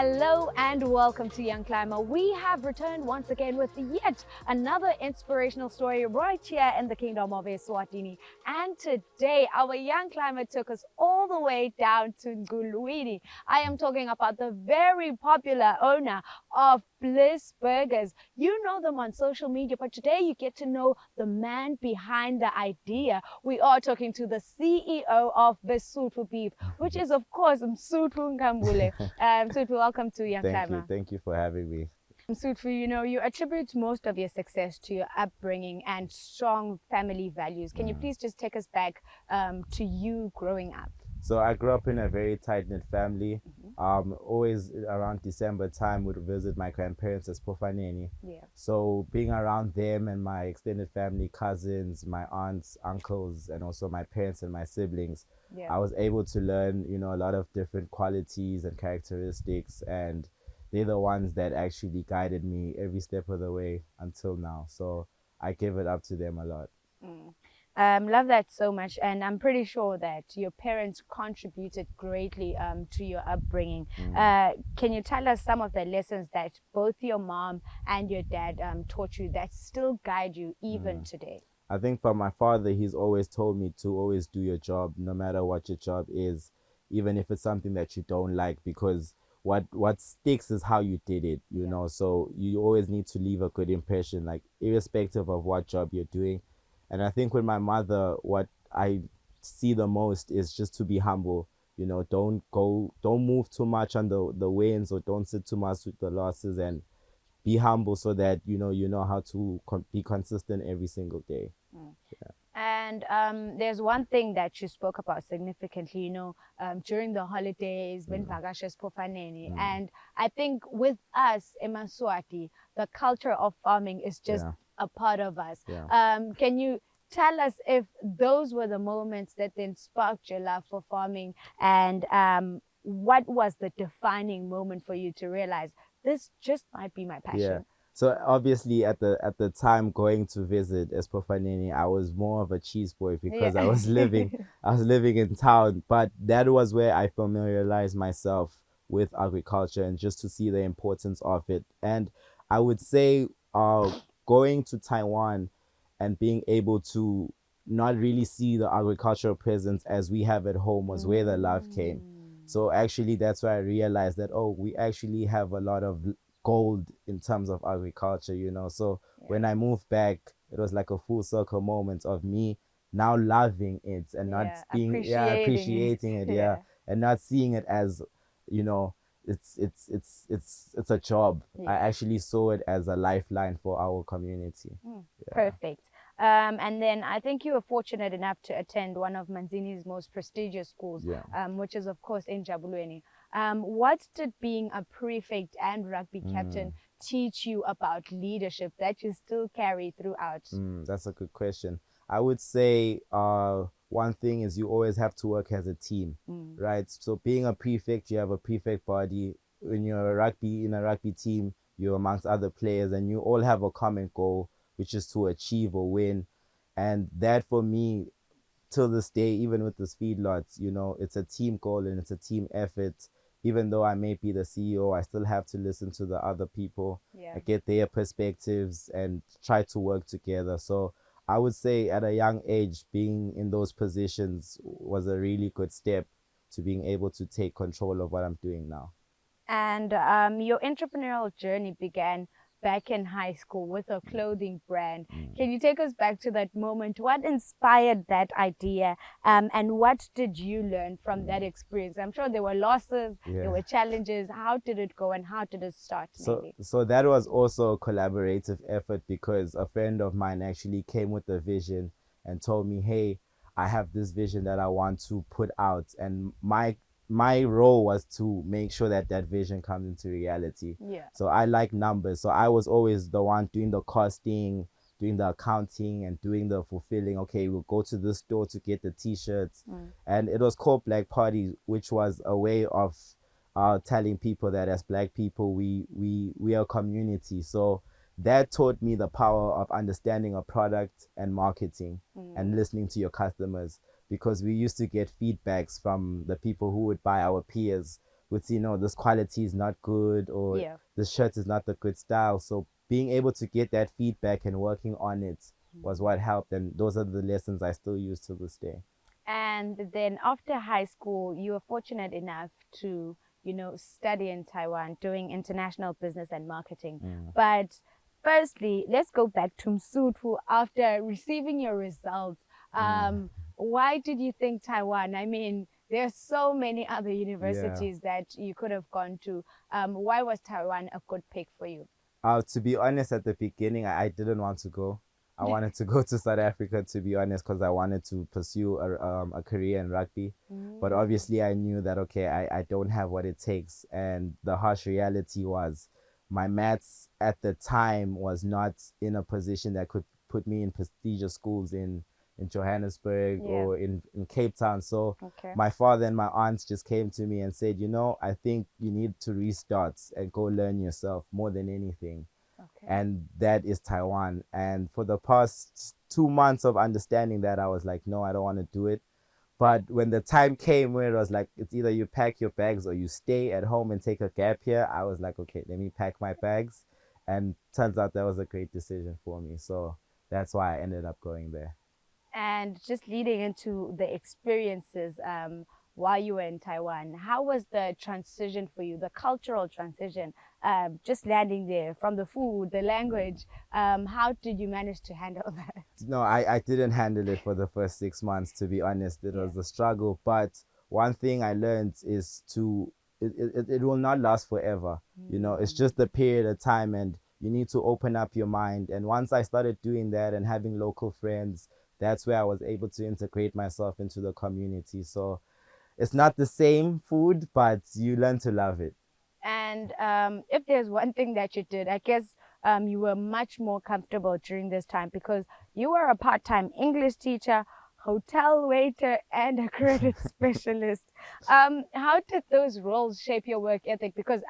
Hello and welcome to Young Climber. We have returned once again with yet another inspirational story right here in the kingdom of Eswatini. And today our young climber took us all the way down to Ngulwini. I am talking about the very popular owner of Bliss Burgers. You know them on social media, but today you get to know the man behind the idea. We are talking to the CEO of Msutfu Beef, which is of course Msutfu Nkambule. Msutfu, welcome to Young Climber. Thank you for having me. Msutfu, you attribute most of your success to your upbringing and strong family values. Can you please just take us back to you growing up? So I grew up in a very tight-knit family. Always around December time would visit my grandparents as Pofaneni. Yeah. So being around them and my extended family, cousins, my aunts, uncles, and also my parents and my siblings, Yeah. I was able to learn, a lot of different qualities and characteristics, and they're the ones that actually guided me every step of the way until now. So I give it up to them a lot. Love that so much, and I'm pretty sure that your parents contributed greatly to your upbringing. Can you tell us some of the lessons that both your mom and your dad taught you that still guide you even today? I think from my father, he's always told me to always do your job, no matter what your job is, even if it's something that you don't like, because what sticks is how you did it, you know. So you always need to leave a good impression, like irrespective of what job you're doing. And I think with my mother, what I see the most is just to be humble. Don't move too much on the wins, or don't sit too much with the losses, and be humble so that you know how to be consistent every single day. Yeah. And there's one thing that you spoke about significantly, during the holidays, when Vagashes Pofaneni. And I think with us in Maswati, the culture of farming is just a part of us. Can you tell us if those were the moments that then sparked your love for farming, and what was the defining moment for you to realize this just might be my passion? Yeah. So obviously at the time going to visit Espofaneni, I was more of a cheese boy because I was living in town, but that was where I familiarized myself with agriculture and just to see the importance of it. And I would say going to Taiwan and being able to not really see the agricultural presence as we have at home was where the love came. So actually that's why I realized that, we actually have a lot of gold in terms of agriculture, So when I moved back, it was like a full circle moment of me now loving it and not being appreciating it, and not seeing it as, it's a job. I actually saw it as a lifeline for our community. Perfect. And then I think you were fortunate enough to attend one of Manzini's most prestigious schools, which is of course in Jabulweni. What did being a prefect and rugby captain teach you about leadership that you still carry throughout? That's a good question. I would say one thing is you always have to work as a team, right? So being a prefect, you have a prefect body. When you're in a rugby team, you're amongst other players and you all have a common goal, which is to achieve or win. And that for me, till this day, even with the feedlots, it's a team goal and it's a team effort. Even though I may be the CEO, I still have to listen to the other people, get their perspectives and try to work together. So I would say at a young age, being in those positions was a really good step to being able to take control of what I'm doing now. And your entrepreneurial journey began back in high school with a clothing brand. Can you take us back to that moment? What inspired that idea, and what did you learn from that experience? I'm sure there were losses, there were challenges. How did it go and how did it start? So that was also a collaborative effort, because a friend of mine actually came with a vision and told me, hey, I have this vision that I want to put out, and my role was to make sure that vision comes into reality. So I like numbers. So I was always the one doing the costing, doing the accounting, and doing the fulfilling. Okay, we'll go to this store to get the t-shirts. And it was called Black Party, which was a way of telling people that as Black people, we are a community. So that taught me the power of understanding a product and marketing and listening to your customers, because we used to get feedbacks from the people who would buy our peers would see, no, this quality is not good, or Yeah. this shirt is not the good style. So being able to get that feedback and working on it was what helped. And those are the lessons I still use to this day. And then after high school, you were fortunate enough to, study in Taiwan, doing international business and marketing. But firstly, let's go back to Msutfu. After receiving your results, why did you think Taiwan? I mean, there are so many other universities that you could have gone to. Why was Taiwan a good pick for you? To be honest, at the beginning, I didn't want to go. I wanted to go to South Africa, to be honest, because I wanted to pursue a career in rugby. But obviously, I knew that, okay, I don't have what it takes. And the harsh reality was my maths at the time was not in a position that could put me in prestigious schools in Johannesburg or in Cape Town. So my father and my aunts just came to me and said, I think you need to restart and go learn yourself more than anything. And that is Taiwan. And for the past 2 months of understanding that, I was like, no, I don't want to do it. But when the time came where it was like, it's either you pack your bags or you stay at home and take a gap year, I was like, okay, let me pack my bags. And turns out that was a great decision for me. So that's why I ended up going there. And just leading into the experiences while you were in Taiwan, how was the transition for you, the cultural transition, just landing there, from the food, the language? How did you manage to handle that? No, I didn't handle it for the first 6 months, to be honest. It was a struggle. But one thing I learned is it will not last forever. It's just a period of time, and you need to open up your mind. And once I started doing that and having local friends, that's where I was able to integrate myself into the community. So it's not the same food, but you learn to love it. And if there's one thing that you did, I guess you were much more comfortable during this time because you were a part-time English teacher, hotel waiter, and a credit specialist. How did those roles shape your work ethic? Because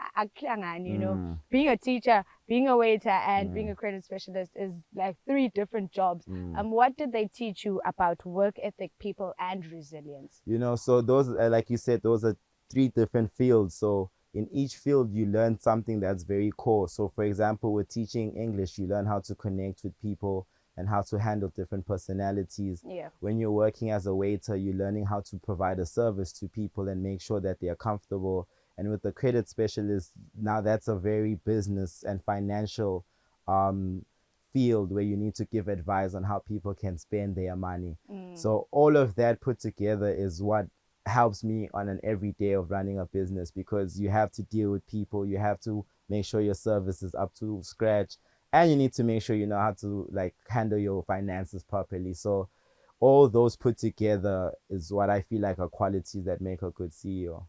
being a teacher, being a waiter, and being a credit specialist is like 3 different jobs. What did they teach you about work ethic, people, and resilience? So those, like you said, those are 3 different fields. So in each field, you learn something that's very core. So for example, with teaching English, you learn how to connect with people and how to handle different personalities. When you're working as a waiter, you're learning how to provide a service to people and make sure that they are comfortable. And with the credit specialist, now that's a very business and financial field where you need to give advice on how people can spend their money. So all of that put together is what helps me on an everyday of running a business, because you have to deal with people, you have to make sure your service is up to scratch, and you need to make sure you know how to like handle your finances properly. So all those put together is what I feel like are qualities that make a good CEO.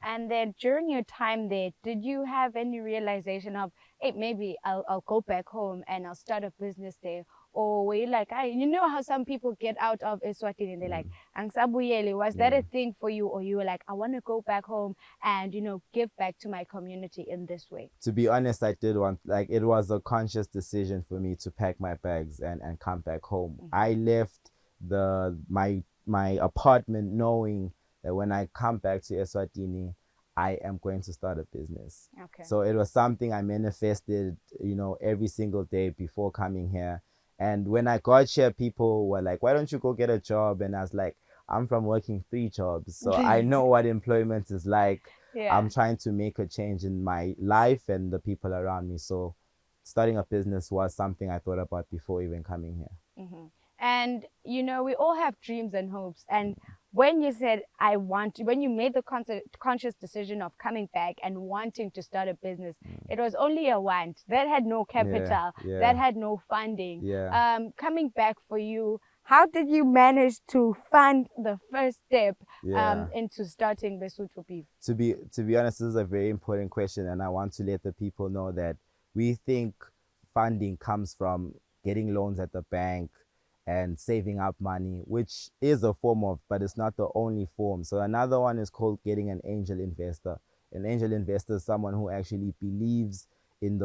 And then during your time there, did you have any realization of, hey, maybe I'll go back home and I'll start a business there? Or were you like, you know how some people get out of Eswatini and they're like, Angsabuyele, was that a thing for you? Or you were like, I want to go back home and, give back to my community in this way? To be honest, I did want, it was a conscious decision for me to pack my bags and come back home. I left my apartment knowing that when I come back to Eswatini, I am going to start a business. So it was something I manifested, every single day before coming here. And when I got here, people were like, why don't you go get a job? And I was like, I'm from working 3 jobs. So I know what employment is like. I'm trying to make a change in my life and the people around me. So starting a business was something I thought about before even coming here. And, we all have dreams and hopes. And when you said, when you made the conscious decision of coming back and wanting to start a business, it was only a want. That had no capital, that had no funding. Coming back for you, how did you manage to fund the first step into starting Msutfu Beef? To be honest, this is a very important question, and I want to let the people know that we think funding comes from getting loans at the bank and saving up money, which is a form of, but it's not the only form. So another one is called getting an angel investor. An angel investor is someone who actually believes in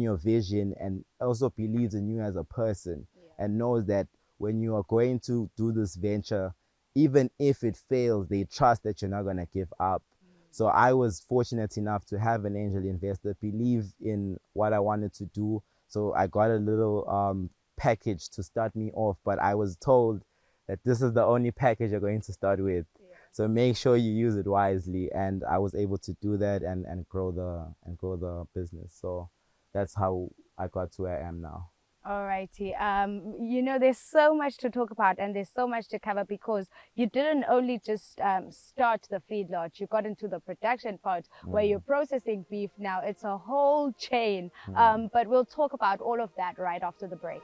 your vision and also believes in you as a person, and knows that when you are going to do this venture, even if it fails, they trust that you're not going to give up. So I was fortunate enough to have an angel investor believe in what I wanted to do. So I got a little package to start me off, but I was told that this is the only package you're going to start with. So make sure you use it wisely. And I was able to do that and grow the business. So that's how I got to where I am now. Alrighty. There's so much to talk about and there's so much to cover, because you didn't only just start the feedlot, you got into the production part where you're processing beef now. It's a whole chain. But we'll talk about all of that right after the break.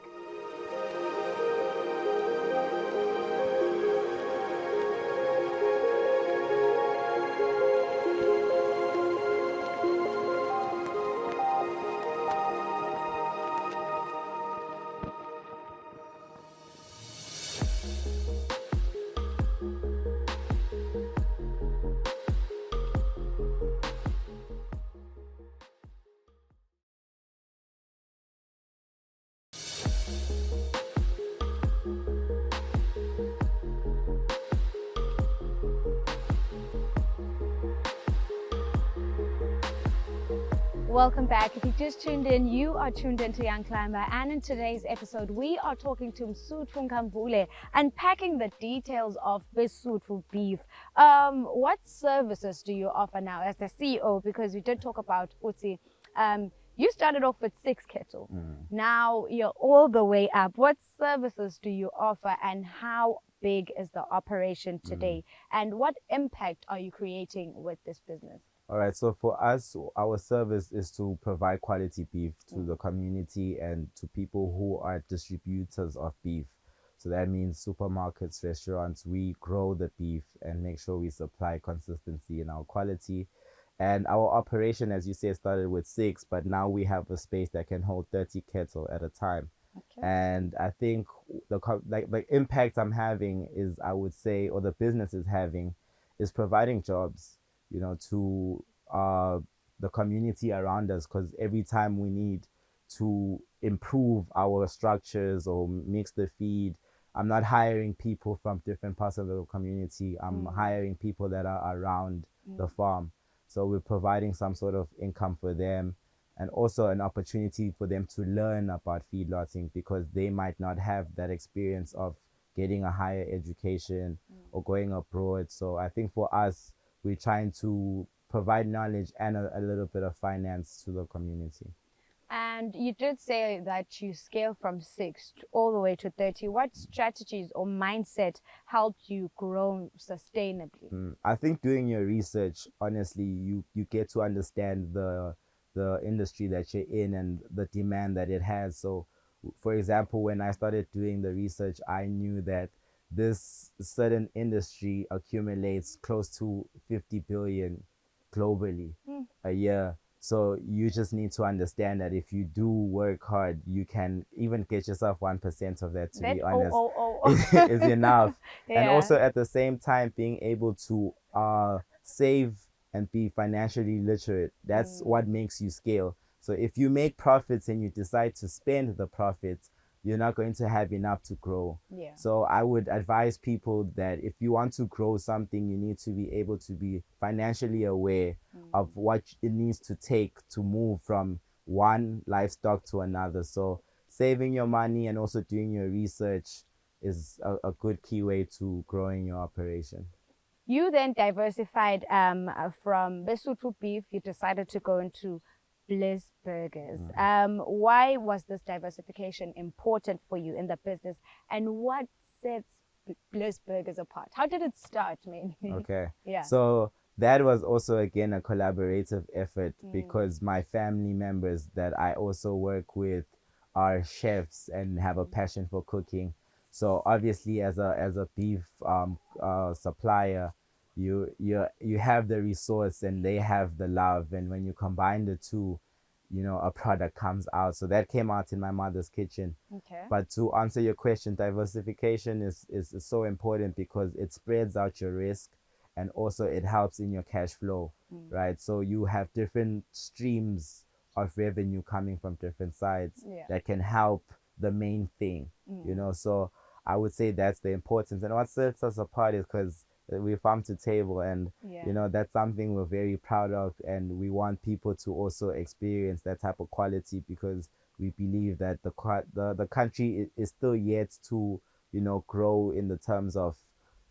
Welcome back. If you just tuned in, you are tuned into Young Climber, and in today's episode we are talking to Msutfu Nkambule, unpacking the details of Msutfu beef. What services do you offer now as the CEO? Because we did talk about Uti. You started off with 6 cattle. Now you're all the way up. What services do you offer, and how big is the operation today? And what impact are you creating with this business? All right, so for us, our service is to provide quality beef to the community and to people who are distributors of beef. So that means supermarkets, restaurants. We grow the beef and make sure we supply consistency in our quality. And our operation, as you say, started with 6, but now we have a space that can hold 30 cattle at a time. Okay. And I think the impact I'm having is, I would say, or the business is having, is providing jobs, to the community around us, because every time we need to improve our structures or mix the feed, I'm not hiring people from different parts of the community. I'm hiring people that are around the farm. So we're providing some sort of income for them, and also an opportunity for them to learn about feedlotting, because they might not have that experience of getting a higher education or going abroad. So I think for us, we're trying to provide knowledge and a little bit of finance to the community. And you did say that you scale from 6 all the way to 30. What strategies or mindset helped you grow sustainably? I think doing your research, honestly, you get to understand the industry that you're in and the demand that it has. So, for example, when I started doing the research, I knew that this certain industry accumulates close to 50 billion globally a year. So you just need to understand that if you do work hard, you can even get yourself 1% of that, to be honest, is enough. Yeah. And also at the same time, being able to save and be financially literate, that's what makes you scale. So if you make profits and you decide to spend the profits, you're not going to have enough to grow. Yeah. So I would advise people that if you want to grow something, you need to be able to be financially aware of what it needs to take to move from one livestock to another. So saving your money and also doing your research is a good key way to growing your operation. You then diversified from Msutfu beef. You decided to go into Bliss Burgers. Why was this diversification important for you in the business, and what sets Bliss Burgers apart? How did it start, mainly? Okay. Yeah. So that was also, again, a collaborative effort, because my family members that I also work with are chefs and have a passion for cooking. So obviously, as a beef supplier, you have the resource and they have the love, and when you combine the two, a product comes out. So that came out in my mother's kitchen. Okay. But to answer your question, diversification is so important, because it spreads out your risk and also it helps in your cash flow, right? So you have different streams of revenue coming from different sides that can help the main thing, So I would say that's the importance. And what sets us apart is because We farm to table, and Yeah. you know, that's something we're very proud of, and we want people to also experience that type of quality, because we believe that the country is still yet to, you know, grow in the terms of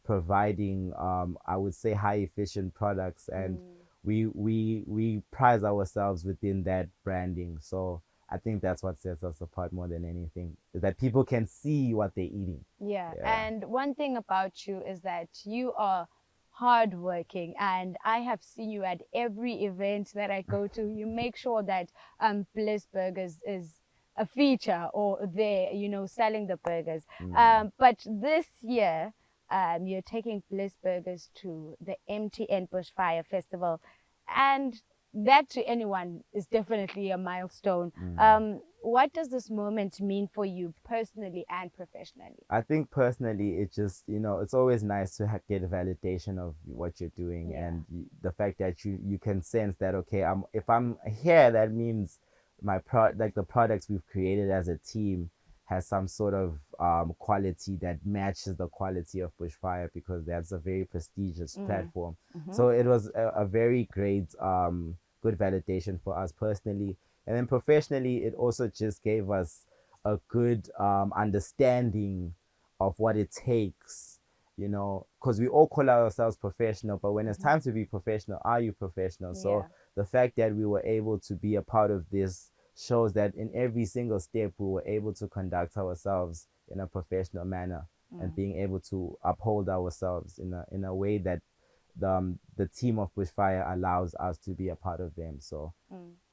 providing, I would say, high efficient products, and we prize ourselves within that branding. So I think that's what sets us apart more than anything, is that people can see what they're eating. Yeah. Yeah. And one thing about you is that you are hardworking, and I have seen you at every event that I go to. You make sure that Bliss Burgers is a feature, or there, you know, selling the burgers. But this year, you're taking Bliss Burgers to the MTN Bushfire Festival, and that to anyone is definitely a milestone. What does this moment mean for you personally and professionally? I think personally, it just, you know, it's always nice to get a validation of what you're doing, Yeah. and the fact that you can sense that, okay, if I'm here, that means like the products we've created as a team has some sort of quality that matches the quality of Bushfire, because that's a very prestigious platform. So it was a very great good validation for us personally, and then professionally, it also just gave us a good understanding of what it takes, you know, because we all call ourselves professional, but when it's time to be professional, are you professional? Yeah. So the fact that we were able to be a part of this shows that in every single step we were able to conduct ourselves in a professional manner, and being able to uphold ourselves in a way that the team of Bushfire allows us to be a part of them. So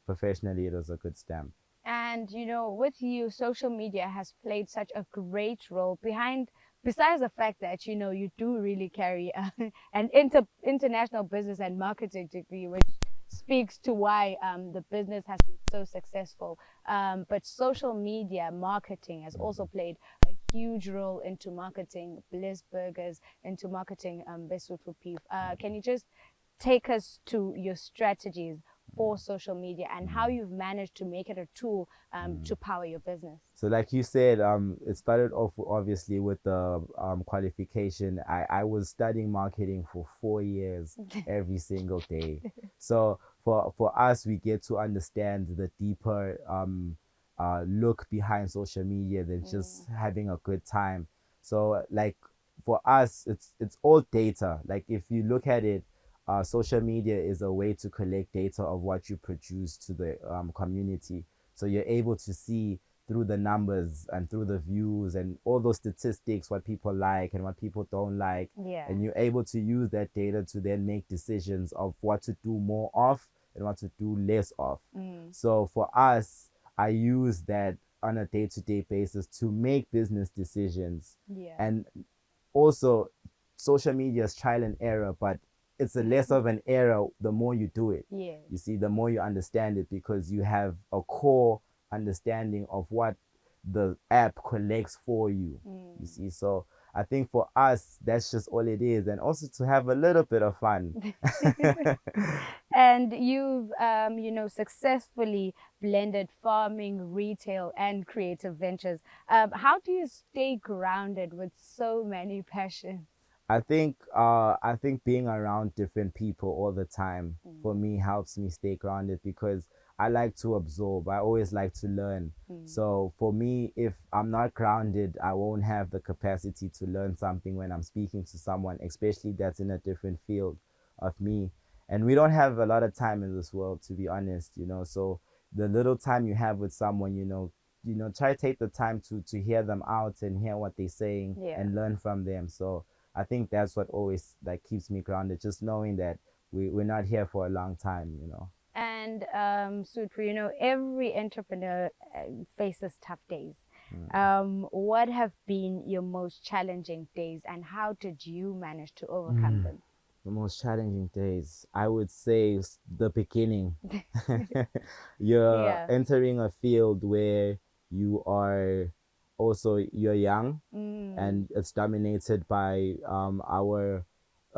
professionally, it was a good stamp. And you know, with you, social media has played such a great role besides the fact that, you know, you do really carry an international business and marketing degree, which speaks to why the business has been so successful. But social media marketing has also played a huge role into marketing Bliss Burgers, into marketing Msutfu Beef. Can you just take us to your strategies for social media and how you've managed to make it a tool to power your business? So like you said, it started off obviously with the qualification. I was studying marketing for 4 years every single day. So for us, we get to understand the deeper look behind social media than just having a good time. So like for us, it's all data. Like if you look at it, social media is a way to collect data of what you produce to the community. So you're able to see through the numbers and through the views and all those statistics what people like and what people don't like. Yeah. And you're able to use that data to then make decisions of what to do more of and what to do less of. So for us, I use that on a day-to-day basis to make business decisions. Yeah. And also, social media is trial and error, but it's a less of an error the more you do it. Yeah. You see, the more you understand it, because you have a core understanding of what the app collects for you. You see, so I think for us, that's just all it is, and also to have a little bit of fun. And you've you know, successfully blended farming, retail, and creative ventures. How do you stay grounded with so many passions? I think being around different people all the time for me helps me stay grounded, because I like to absorb. I always like to learn. So for me, if I'm not grounded, I won't have the capacity to learn something when I'm speaking to someone, especially that's in a different field of me. And we don't have a lot of time in this world, to be honest, you know. So the little time you have with someone, you know, try to take the time to hear them out and hear what they're saying and learn from them. So I think that's what always like keeps me grounded, just knowing that we're not here for a long time, you know. And Msutfu, you know, every entrepreneur faces tough days. What have been your most challenging days, and how did you manage to overcome them? The most challenging days, I would say, the beginning. You're entering a field where you're young, and it's dominated by our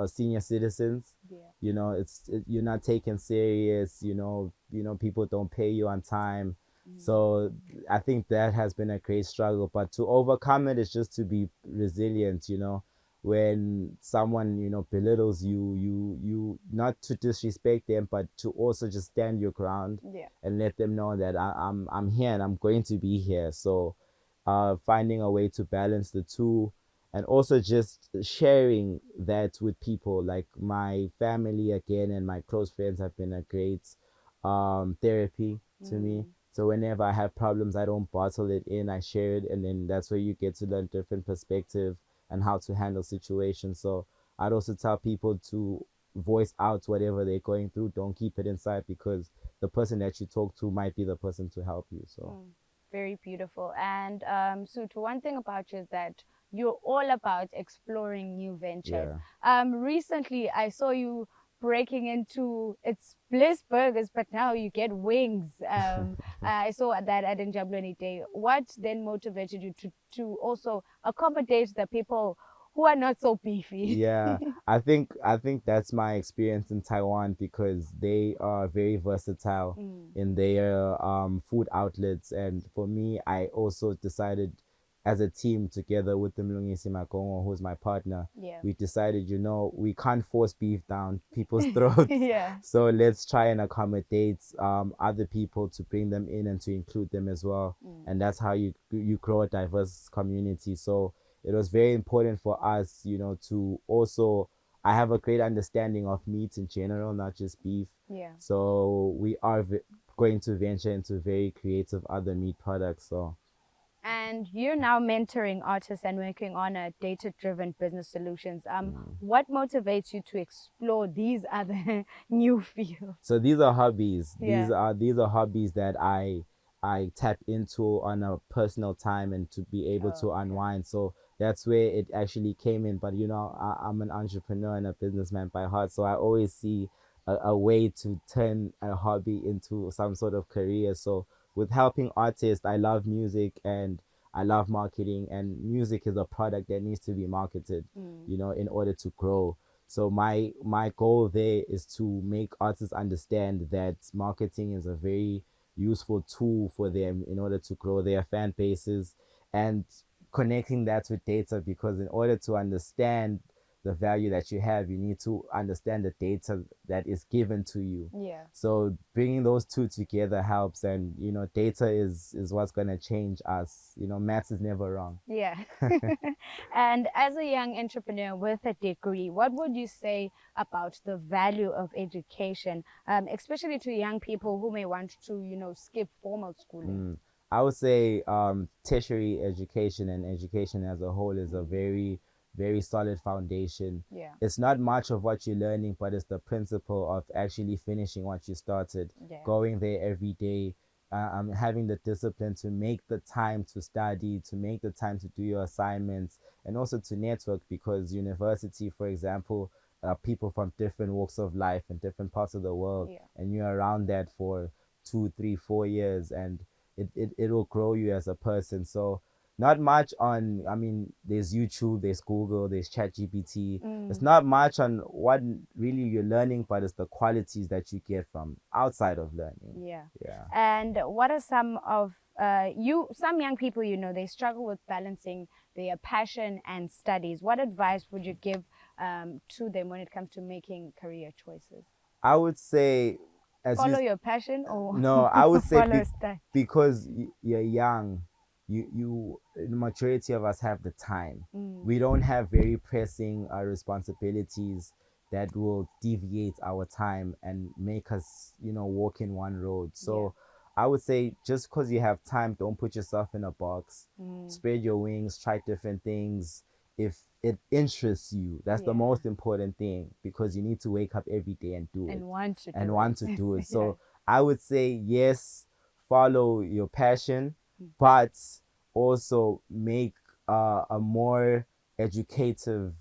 senior citizens. You know, you're not taken serious. You know, people don't pay you on time. So I think that has been a great struggle, but to overcome it is just to be resilient. You know, when someone, you know, belittles you, you not to disrespect them, but to also just stand your ground and let them know that I'm here and I'm going to be here. So finding a way to balance the two, and also just sharing that with people like my family again, and my close friends have been a great therapy to me. So whenever I have problems, I don't bottle it in, I share it, and then that's where you get to learn different perspective and how to handle situations. So I'd also tell people to voice out whatever they're going through. Don't keep it inside, because the person that you talk to might be the person to help you. So very beautiful. And Msutfu, one thing about you is that you're all about exploring new ventures. Recently I saw you breaking into, it's Bliss Burgers, but now you get wings. I saw that at Njabulani Day. What then motivated you to also accommodate the people who are not so beefy? Yeah, I think that's my experience in Taiwan, because they are very versatile in their food outlets. And for me, I also decided, as a team together with the Mlungisi Makongo, who's my partner, we decided, you know, we can't force beef down people's throats. So let's try and accommodate other people, to bring them in and to include them as well. And that's how you grow a diverse community. So it was very important for us, you know, to also, I have a great understanding of meat in general, not just beef. So we are going to venture into very creative other meat products. So. And you're now mentoring artists and working on a data-driven business solutions. What motivates you to explore these other new fields? So these are hobbies. These are hobbies that I tap into on a personal time, and to be able to unwind. So that's where it actually came in. But, you know, I'm an entrepreneur and a businessman by heart. So I always see a way to turn a hobby into some sort of career. So with helping artists, I love music and I love marketing, and music is a product that needs to be marketed, you know, in order to grow. So my goal there is to make artists understand that marketing is a very useful tool for them in order to grow their fan bases, and connecting that with data, because in order to understand the value that you have, you need to understand the data that is given to you. So bringing those two together helps. And, you know, data is what's going to change us. You know, maths is never wrong. And as a young entrepreneur with a degree, what would you say about the value of education, especially to young people who may want to, you know, skip formal schooling? I would say tertiary education and education as a whole is a very solid foundation. It's not much of what you're learning, but it's the principle of actually finishing what you started, going there every day, having the discipline to make the time to study, to make the time to do your assignments, and also to network, because university, for example, people from different walks of life and different parts of the world, and you're around that for 2, 3, 4 years, and it will grow you as a person. So not much on, I mean, there's YouTube, there's Google, there's ChatGPT. It's not much on what really you're learning, but it's the qualities that you get from outside of learning. And what are some of some young people, you know, they struggle with balancing their passion and studies. What advice would you give to them when it comes to making career choices? I would say, follow your passion, or no, I would say because you're young, the majority of us have the time. We don't have very pressing responsibilities that will deviate our time and make us, you know, walk in one road. So I would say, just because you have time, don't put yourself in a box. Spread your wings, try different things. If it interests you, that's the most important thing, because you need to wake up every day and do it and want to do it. So I would say, yes, follow your passion, but also make a more educative,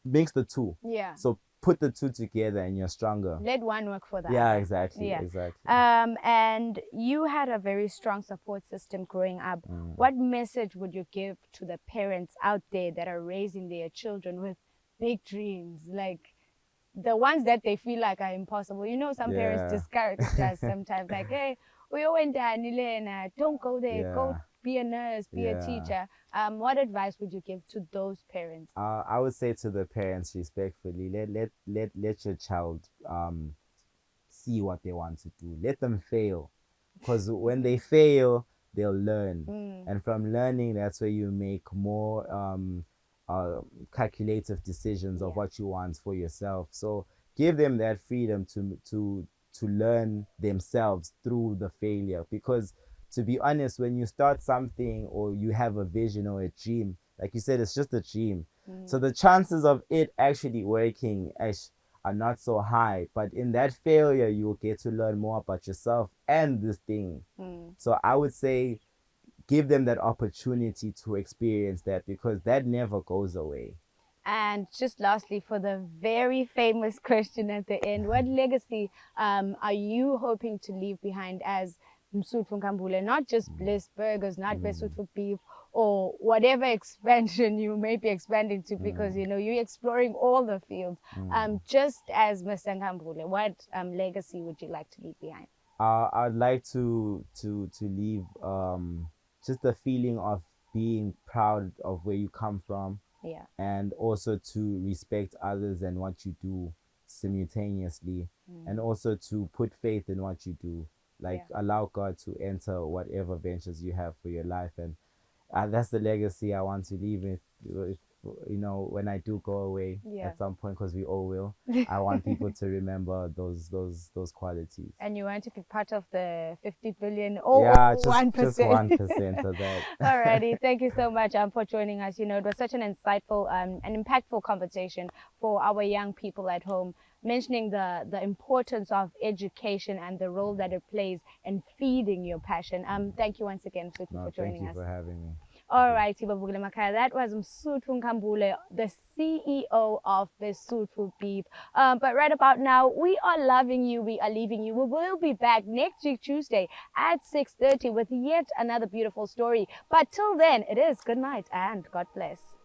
mix the two. So put the two together and you're stronger. Let one work for that. Exactly. And you had a very strong support system growing up. What message would you give to the parents out there that are raising their children with big dreams, like the ones that they feel like are impossible? You know, some parents discourage us sometimes, like, hey, don't go there, be a nurse, be a teacher. What advice would you give to those parents? I would say to the parents respectfully, let your child see what they want to do. Let them fail, because when they fail, they'll learn, and from learning, that's where you make more calculative decisions of what you want for yourself. So give them that freedom to learn themselves through the failure, because to be honest, when you start something or you have a vision or a dream, like you said, it's just a dream. So the chances of it actually working are not so high, but in that failure you will get to learn more about yourself and this thing. So I would say give them that opportunity to experience that, because that never goes away. And just lastly, for the very famous question at the end, what legacy are you hoping to leave behind as Msutfu Nkambule? Not just Bliss Burgers, not Msutfu Beef, or whatever expansion you may be expanding to, because you know you're exploring all the fields. Just as Mr. Nkambule, what legacy would you like to leave behind? I'd like to leave just the feeling of being proud of where you come from. And also to respect others and what you do simultaneously, and also to put faith in what you do, like allow God to enter whatever ventures you have for your life. And that's the legacy I want to leave with. You know, when I do go away at some point, because we all will, I want people to remember those qualities. And you want to be part of the 50 billion or 1%? Just 1% of that. Alrighty, thank you so much for joining us. You know, it was such an insightful and impactful conversation for our young people at home, mentioning the importance of education and the role that it plays in feeding your passion. Thank you once again for joining us. Thank you for having me. All right, that was Msutfu Nkambule, the CEO of Msutfu Beef. But right about now, we are loving you, we are leaving you. We will be back next week, Tuesday at 6:30 with yet another beautiful story. But till then, it is good night and God bless.